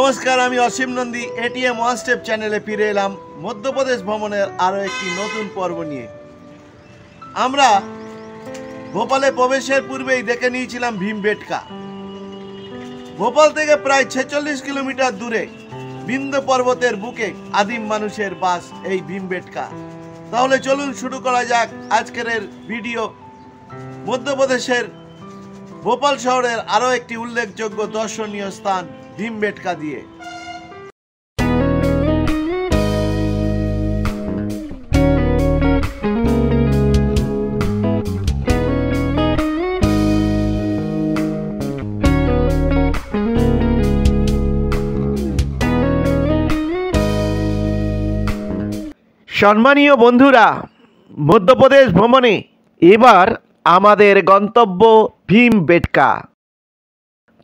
নমস্কার, আমি অসীম Nandi ATM one step চ্যানেলে ফিরে এলাম মধ্যপ্রদেশ ভ্রমণের আরও একটি নতুন পর্ব নিয়ে। আমরা ভোপালে প্রবেশের পূর্বেই দেখে নিয়েছিলাম ভীমবেটকা। ভোপাল থেকে প্রায় 46 কিলোমিটার দূরে বিন্ধ্য পর্বতের বুকে আদিম মানুষের বাস এই ভীমবেটকা। তাহলে চলুন শুরু করা যাক আজকের ভিডিও মধ্যপ্রদেশের ভোপাল শহরের আরও একটি উল্লেখযোগ্য দর্শনীয় স্থান ভীমবেটকা দিয়ে। সম্মানীয় বন্ধুরা, মধ্যপ্রদেশ ভ্রমণে এবার আমাদের গন্তব্য ভীমবেটকা।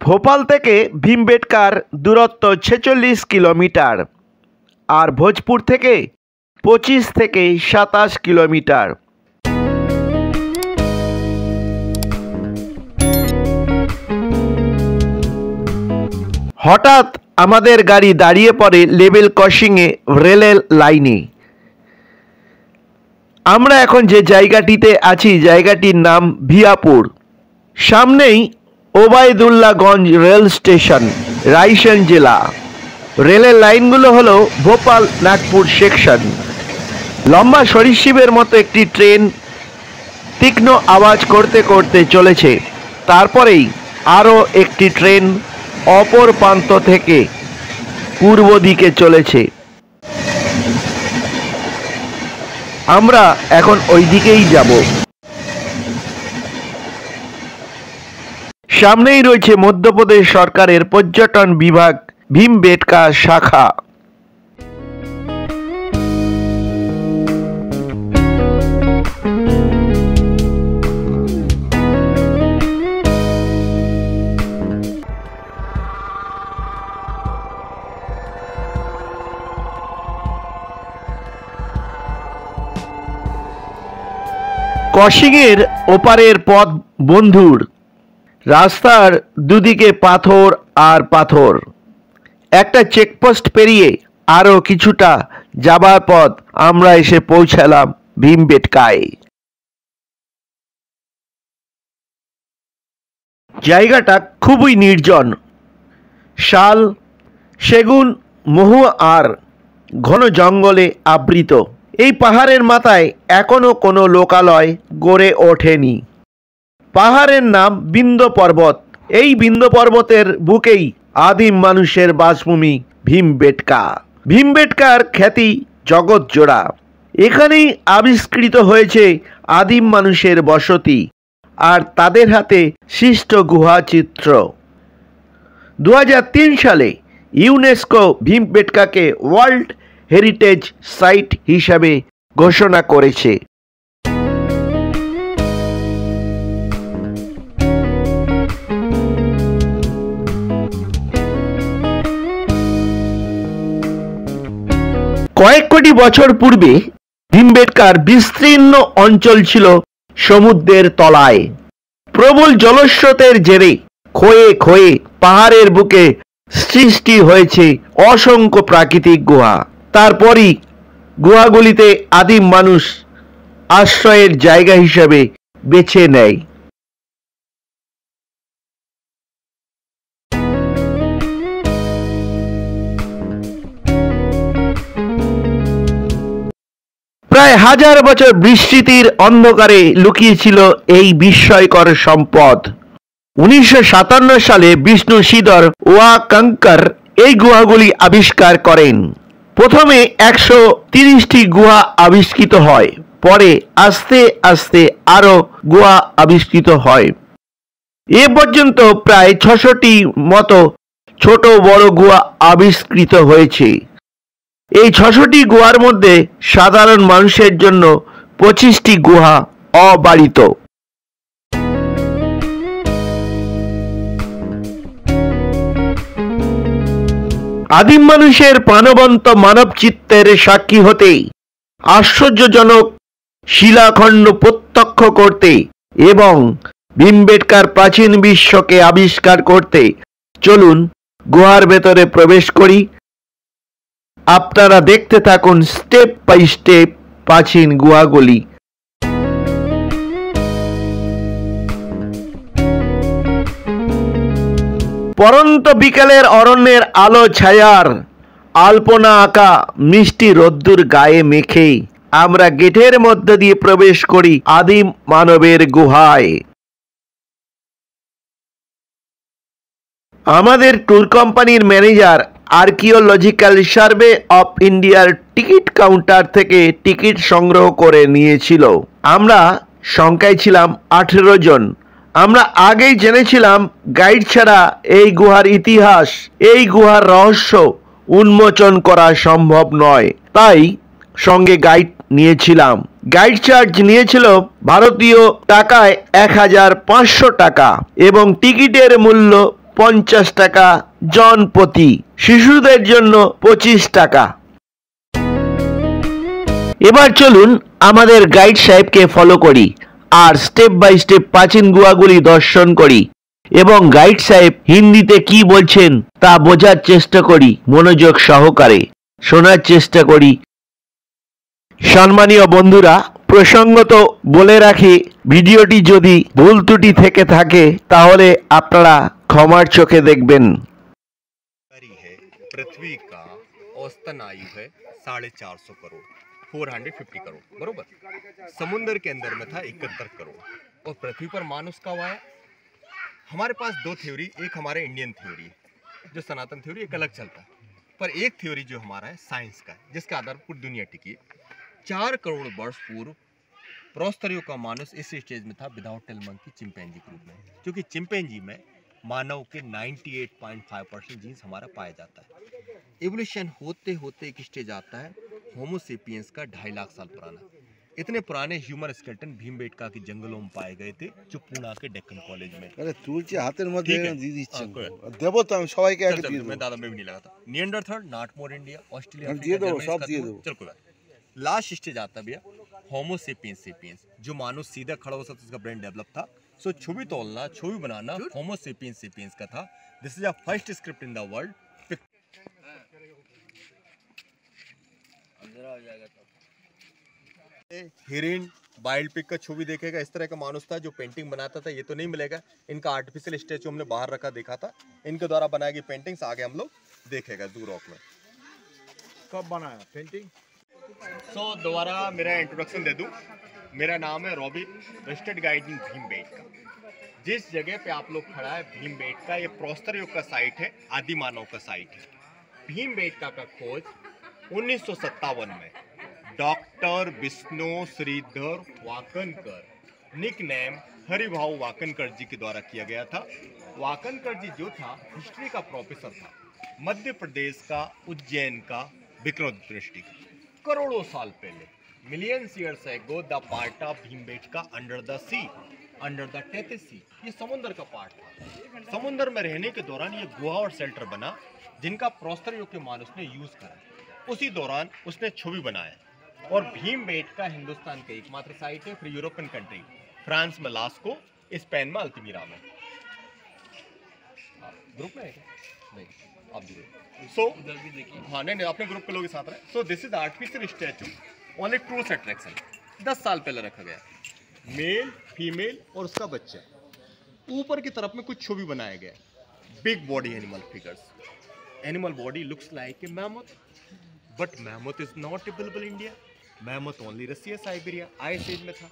ভোপাল থেকে ভীমবেটকার দূরত্ব 46 কিলোমিটার আর ভোজপুর থেকে 25 থেকে 27 কিলোমিটার। হঠাৎ আমাদের গাড়ি দাঁড়িয়ে পড়ে লেভেল ক্রসিংয়ে রেলের লাইনে। আমরা এখন যে জায়গাটিতে আছি জায়গাটির নাম ভিয়াপুর। সামনেই ওবায়দুল্লাগঞ্জ রেল স্টেশন, রায়সেন জেলা। রেলের লাইনগুলো হলো ভোপাল নাগপুর সেকশন। লম্বা সরীসৃপের মতো একটি ট্রেন তীক্ষ্ণ আওয়াজ করতে করতে চলেছে। তারপরেই আরও একটি ট্রেন অপর প্রান্ত থেকে পূর্ব দিকে চলেছে। আমরা এখন ওই দিকেই যাব। সামনেই রয়েছে মধ্যপ্রদেশ সরকারের পর্যটন বিভাগ ভীমবেটকা শাখা। ক্রসিংয়ের ওপারের পথ বন্ধুর। রাস্তার দুদিকে পাথর আর পাথর। একটা চেকপোস্ট পেরিয়ে আরও কিছুটা যাবার পথ আমরা এসে পৌঁছালাম ভীমবেটকায়। জায়গাটা খুবই নির্জন। শাল, সেগুন, মহুয়া আর ঘন জঙ্গলে আবৃত। এই পাহাড়ের মাথায় এখনো কোনো লোকালয় গড়ে ওঠেনি। পাহাড়ের নাম বিন্ধ্য পর্বত। এই বিন্ধ্য পর্বতের বুকেই আদিম মানুষের বাসভূমি ভীমবেটকা। ভীমবেটকার খ্যাতি জগৎ জোড়া। এখানেই আবিষ্কৃত হয়েছে আদিম মানুষের বসতি আর তাদের হাতে সৃষ্ট গুহাচিত্র। 2003 সালে ইউনেস্কো ভীমবেটকাকে ওয়ার্ল্ড হেরিটেজ সাইট হিসাবে ঘোষণা করেছে। কয়েক কোটি বছর পূর্বে ভীমবেটকার বিস্তীর্ণ অঞ্চল ছিল সমুদ্রের তলায়। প্রবল জলস্রোতের জেরে ক্ষয়ে ক্ষয়ে পাহাড়ের বুকে সৃষ্টি হয়েছে অসংখ্য প্রাকৃতিক গুহা। তারপরই গুহাগুলিতে আদিম মানুষ আশ্রয়ের জায়গা হিসাবে বেছে নেয়। প্রায় 1000 বছর বিস্তৃতির অন্ধকারে লুকিয়েছিল এই বিস্ময়কর সম্পদ। 1957 সালে বিষ্ণু শ্রীধর ওয়াকঙ্কর এই গুহাগুলি আবিষ্কার করেন। প্রথমে 130টি গুহা আবিষ্কৃত হয়, পরে আস্তে আস্তে আরও গুহা আবিষ্কৃত হয়। এ পর্যন্ত প্রায় 600টি মতো ছোট বড় গুহা আবিষ্কৃত হয়েছে। এই 600টি গুহার মধ্যে সাধারণ মানুষের জন্য 25টি গুহা অবারিত। আদিম মানুষের প্রাণবন্ত মানব চিত্তের সাক্ষী হতে, আশ্চর্যজনক শিলাখণ্ড প্রত্যক্ষ করতে এবং ভীমবেটকার প্রাচীন বিশ্বকে আবিষ্কার করতে চলুন গুহার ভেতরে প্রবেশ করি। আপনারা দেখতে থাকুন স্টেপ বাই স্টেপ প্রাচীন গুহাগুলি। পরন্ত বিকেলের অরণ্যের আলো ছায়ার আলপনা আঁকা মিষ্টি রোদ্দুর গায়ে মেখে আমরা গেটের মধ্যে দিয়ে প্রবেশ করি আদিম মানবের গুহায়। আমাদের ট্যুর কোম্পানির ম্যানেজার আর্কিওলজিক্যাল সার্ভে অফ ইন্ডিয়ার টিকিট কাউন্টার থেকে টিকিট সংগ্রহ করে নিয়েছিল। আমরা সংখ্যায় ছিলাম 18 জন। আমরা আগেই জেনেছিলাম গাইড ছাড়া এই গুহার ইতিহাস, এই গুহার রহস্য উন্মোচন করা সম্ভব নয়, তাই সঙ্গে গাইড নিয়েছিলাম। গাইড চার্জ নিয়েছিল ভারতীয় টাকায় 1500 টাকা এবং টিকিটের মূল্য 50 টাকা জন প্রতি, শিশুদের জন্য 25 টাকা। এবার চলুন আমাদের গাইড সাহেবকে ফলো করি আর স্টেপ বাই স্টেপ প্রাচীন গুহাগুলি দর্শন করি এবং গাইড সাহেব হিন্দিতে কি বলছেন তা বোঝার চেষ্টা করি, মনোযোগ সহকারে শোনার চেষ্টা করি। সম্মানীয় বন্ধুরা, প্রসঙ্গত বলে রাখি, ভিডিওটি যদি ভুল ত্রুটি থেকে থাকে তাহলে আপনারা ক্ষমার চোখে দেখবেন। पृथ्वी का औसतन आयु है 450 करोड़ 450 करोड़ बरोबर। समुद्र के अंदर में था 71 करोड़ और पृथ्वी पर मानव का हुआ है। हमारे पास दो थ्योरी, एक हमारे इंडियन थ्योरी है जो सनातन थ्योरी एक अलग चलता है, पर एक थ्योरी जो हमारा है साइंस का है जिसके आधार पर पूरी दुनिया टिकी है। 4 करोड़ वर्ष पूर्व प्रौस्तरियों का मानव इस स्टेज में था विदाउट टेल मंकी चिंपैंजी के रूप में, क्योंकि चिंपैंजी में मानव के 98.5% जीन्स हमारा पाया जाता है। एवोल्यूशन होते होते एक स्टेज आता है होमोसेपियंस का 2.5 लाख साल पुराना। इतने पुराने ह्यूमन स्केलेटन भीमबेटका के जंगलों में पाए गए थे जो पुणे के डेक्कन कॉलेज में। अरे तुलसी हाथेर मধ্যে দিয়ে দিচ্ছেন, দেবো তো আমি সবাইকে আগে দিয়ে দেব। मैं दादा में भी नहीं लगा था। निएंडरथल, नाटमोर इंडिया, ऑस्ट्रेलिया দিয়ে দেবো, সব দিয়ে দেবো। चल कोई बात। लास्ट स्टेज आता भैया होमोसेपियंस सेपियंस, जो मानव सीधा खड़ा हो सकता, उसका ब्रेन डेवलप था। सो छवि तोलना, छवि बनाना होमोसेपियंस सेपियंस का था। This is a first script in the world. हिरन वाइल्ड पिग का छवि देखेगा, इस तरह का मानुष था जो पेंटिंग बनाता था। ये तो नहीं मिलेगा, इनका आर्टिफिशियल स्टैचू हमने बाहर रखा देखा था। इनके द्वारा बनाई गई पेंटिंग्स आगे हम लोग देखेगा जू रॉक में। कब बनाया पेंटिंग? सो दोबारा मेरा इंट्रोडक्शन दे दूं। मेरा नाम है रॉबिन, रजिस्टर्ड गाइड इन भीमबेटका। जिस जगह पे आप लोग खड़ा है भीमबेटका, ये प्रौस्तर युग का साइट है, आदि मानव का साइट है। भीमबेटका का खोज 1957 में doctor Vishnu Shridhar Wakankar, nickname Haribhau Wakankar ji के द्वारा किया गया था। वाकनकर जी जो था हिस्ट्री का प्रोफेसर था, मध्य प्रदेश का उज्जैन का विक्रम दृष्टि। करोड़ों साल पहले, millions years ago, the part of Bhimbetka under the sea, under the Tethys sea, ये समुद्र का पार्ट था। समुद्र में रहने के दौरान ये गुहा और शेल्टर बना जिनका प्रौस्तर युग के मानव ने यूज करा। उसी दौरान उसने छवि बनाया और भीमबेटका हिंदुस्तान का एकमात्र साइट है, फिर यूरोपियन कंट्री फ्रांस में लास्को, स्पेन में अल्तमीरा में। ग्रुप में है क्या? नहीं, आप जरूर। सो हाँ नहीं अपने ग्रुप के लोग के साथ रहे। सो this is artificial statue, only tourist attraction. 10 साल पहले रखा गया, मेल फीमेल और उसका बच्चा। ऊपर की तरफ में कुछ छवि बनाया गया, big body animal figures. Animal body looks like a mammoth, but mammoth is not available India. Mammoth only Russia Siberia ice age में था।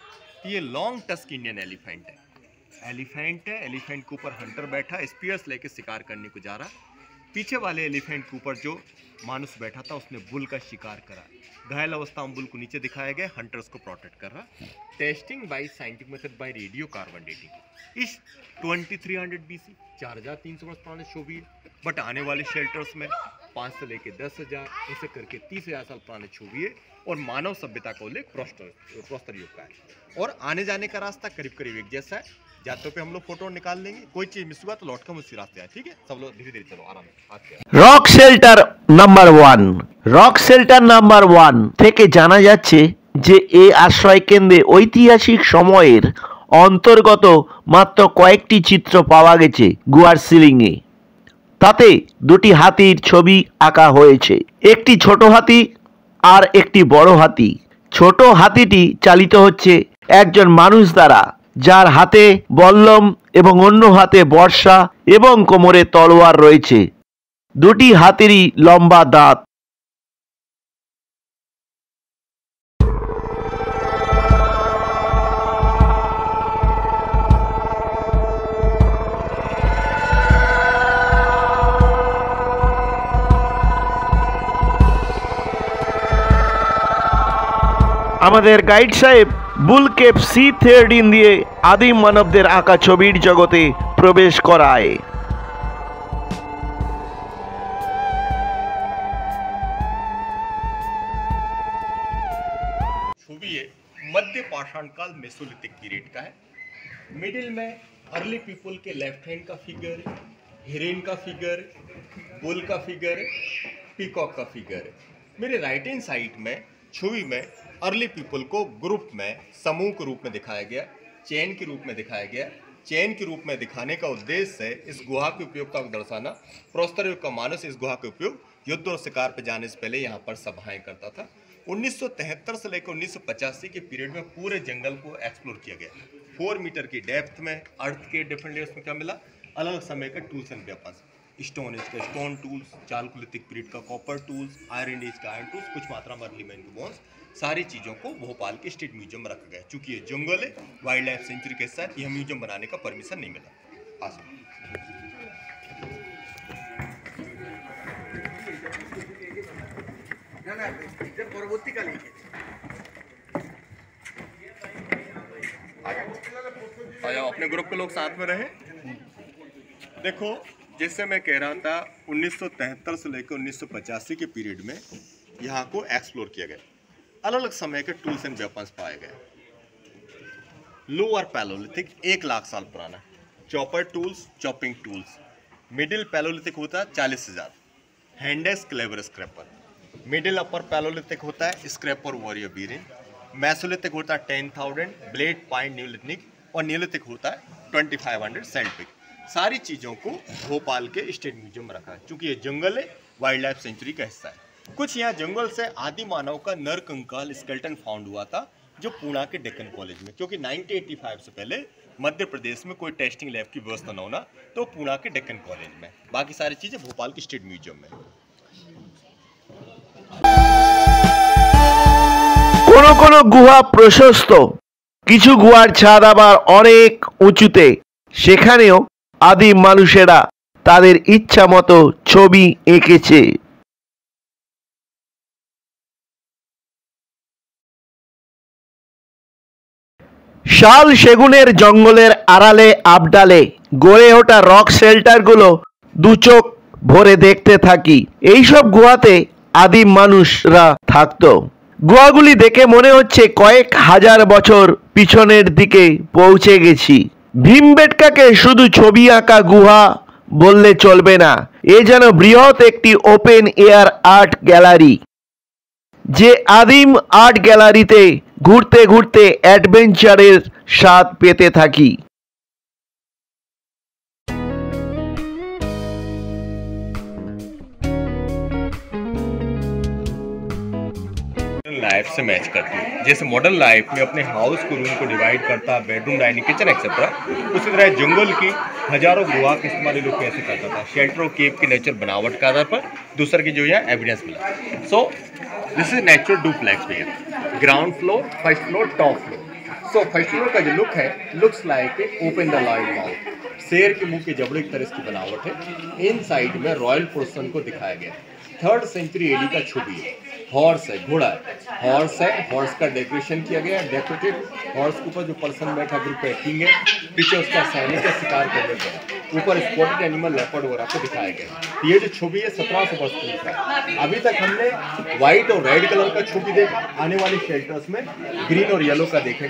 ये लॉन्ग टस्क इंडियन एलिफेंट है। एलिफेंट है, एलिफेंट के ऊपर हंटर बैठा, स्पीयर्स लेके शिकार करने को जा रहा। पीछे वाले एलिफेंट के ऊपर जो मानुस बैठा था उसने बुल का शिकार करा। घायल अवस्था में बुल को नीचे दिखाया गया, हंटर्स को प्रोटेक्ट कर रहा। Testing bye scientific method by radio carbon dating इस 2300 BC, 4300 वर्ष पुराने छवि। बट आने वाले शेल्टर्स में 5 से लेके 10,000 ऐसे करके 30,000 साल पुराने छवि है और मानव सभ्यता का उल्लेख प्रौस्तर युग का है। और आने जाने का रास्ता करीब करीब एक जैसा है। जाते पे हम लोग फोटो निकाल लेंगे, कोई चीज मिस हुआ तो लौट कर उसी रास्ते आए। ठीक है, सब लोग धीरे धीरे चलो आराम से। Rock shelter number 1। Rock shelter number 1 থেকে জানা যাচ্ছে যে এই আশ্রয় কেন্দ্রে ঐতিহাসিক সময়ের অন্তর্গত মাত্র কয়েকটি চিত্র পাওয়া গেছে গুহার সিলিংয়ে। তাতে দুটি হাতির ছবি আঁকা হয়েছে, একটি ছোট হাতি আর একটি বড় হাতি। ছোট হাতিটি চালিত হচ্ছে একজন মানুষ দ্বারা, যার হাতে বল্লম এবং অন্য হাতে বর্শা এবং কোমরে তলোয়ার রয়েছে। দুটি হাতিরই লম্বা দাঁত। আমাদের গাইড সাহেব বুল কেপ C13 দিয়ে আদিম মানবদের আঁকা ছবির জগতে প্রবেশ করায়। छवि है मध्य पाषाण काल मेसोलिथिक पीरियड का है। मिडिल में अर्ली पीपल के लेफ्ट हैंड का फिगर, हिरन का फिगर, बुल का फिगर, पीकॉक का फिगर। मेरे राइट हैंड साइड में छवि में अर्ली पीपल को ग्रुप में, समूह के रूप में दिखाया गया, चेन के रूप में दिखाया गया। चेन के रूप में दिखाने का उद्देश्य है इस गुहा की उपयोगिता को दर्शाना। प्रस्तर युग का मानस इस गुहा के उपयोग युद्ध और शिकार पर जाने से पहले यहाँ पर सभाएं करता था। 1973 से लेकर 1985 के पीरियड में पूरे जंगल को एक्सप्लोर किया गया। 4 मीटर की डेप्थ में अर्थ के डिफरेंट लेयर्स में क्या मिला, अलग अलग समय का tools and weapons, stone age का स्टोन टूल्स, चालकोलिथिक पीरियड का कॉपर टूल्स, आयरन एज का आयरन टूल्स, कुछ मात्रा में अर्ली मैन के बोन्स। सारी चीज़ों को भोपाल के स्टेट म्यूजियम में रखा गया। चूंकि ये जंगल है, वाइल्ड लाइफ सेंचुरी के साथ यह म्यूजियम बनाने का परमिशन नहीं मिला। अपने ग्रुप के लोग साथ में रहे। देखो, जैसे मैं कह रहा था 1973 से लेकर 1985 के पीरियड में यहाँ को एक्सप्लोर किया गया। अलग अलग समय के टूल्स एंड वेपन्स पाए गए। लोअर पैलोलिथिक 1 लाख साल पुराना, chopper tools, chopping tools. Middle Palaeolithic होता है 40,000, handaxe cleaver scraper. Middle upper Palaeolithic होता है स्क्रैपर वॉरियर बीरिंग। मैसोलिथिक होता है 10,000, ब्लेड पॉइंट न्यूलिथिक, और न्यूलिथिक होता है 2500 सैंड पिक। सारी चीज़ों को भोपाल के स्टेट म्यूजियम में रखा है। चूंकि ये जंगल है, वाइल्ड लाइफ सेंचुरी का हिस्सा है। कुछ यहाँ जंगल से आदि मानव का नर कंकाल स्केलेटन फाउंड हुआ था, जो पूना के डेक्कन कॉलेज में, क्योंकि 1985 से पहले मध्य प्रदेश में कोई टेस्टिंग लैब की व्यवस्था न होना, तो पूना के डेक्कन कॉलेज में। बाकी सारी चीज़ें भोपाल के स्टेट म्यूजियम में। কোনো কোনো গুহা প্রশস্ত, কিছু গুহার ছাদ আবার অনেক উঁচুতে। সেখানেও আদিম মানুষেরা তাদের ইচ্ছা মতো ছবি এঁকেছে। শাল সেগুনের জঙ্গলের আড়ালে আবডালে গড়ে ওঠা রক শেল্টারগুলো দু চোখ ভরে দেখতে থাকি। এইসব গুহাতে আদিম মানুষরা থাকতো। গুহাগুলি দেখে মনে হচ্ছে কয়েক হাজার বছর পিছনের দিকে পৌঁছে গেছি। ভীমবেটকাকে শুধু ছবি আঁকা গুহা বললে চলবে না, এ যেন বৃহৎ একটি ওপেন এয়ার আর্ট গ্যালারি। যে আদিম আর্ট গ্যালারিতে ঘুরতে ঘুরতে অ্যাডভেঞ্চারের স্বাদ পেতে থাকি। लाइफ से मैच करती है। जैसे मॉडर्न लाइफ में अपने हाउस को, रूम को डिवाइड करता, बेडरूम, डाइनिंग, किचन एक्सेट्रा, उसी तरह जंगल की हजारों गुहा के इस्तेमाल लोग कैसे करता था, शेल्टर और केव की नेचुरल बनावट के आधार पर दूसरे की जो है एविडेंस मिला। So this is natural duplex भैया, ground floor, first floor, top floor. So first floor का जो लुक है, looks like open the lion mouth. शेर के मुंह के जबड़े की तरह इसकी बनावट है। इन साइड में रॉयल पोर्सन को दिखाया गया। 3rd सेंचुरी एडी का छवि है। हॉर्स है, घोड़ा है, हॉर्स है, हॉर्स का डेकोरेशन किया गया है। डेकोरेटेड हॉर्स के ऊपर जो पर्सन बैठा ग्रुप पैकिंग है, पीछे उसका सैनिक का शिकार करने गया, ऊपर स्पॉटेड एनिमल लेपर्ड वगैरह को दिखाया गया। ये जो छवि है 1700 वर्ष पूर्व का है। अभी तक हमने व्हाइट और रेड कलर का छवि देखा, आने वाली शेल्टर्स में ग्रीन और येलो का देखेगा।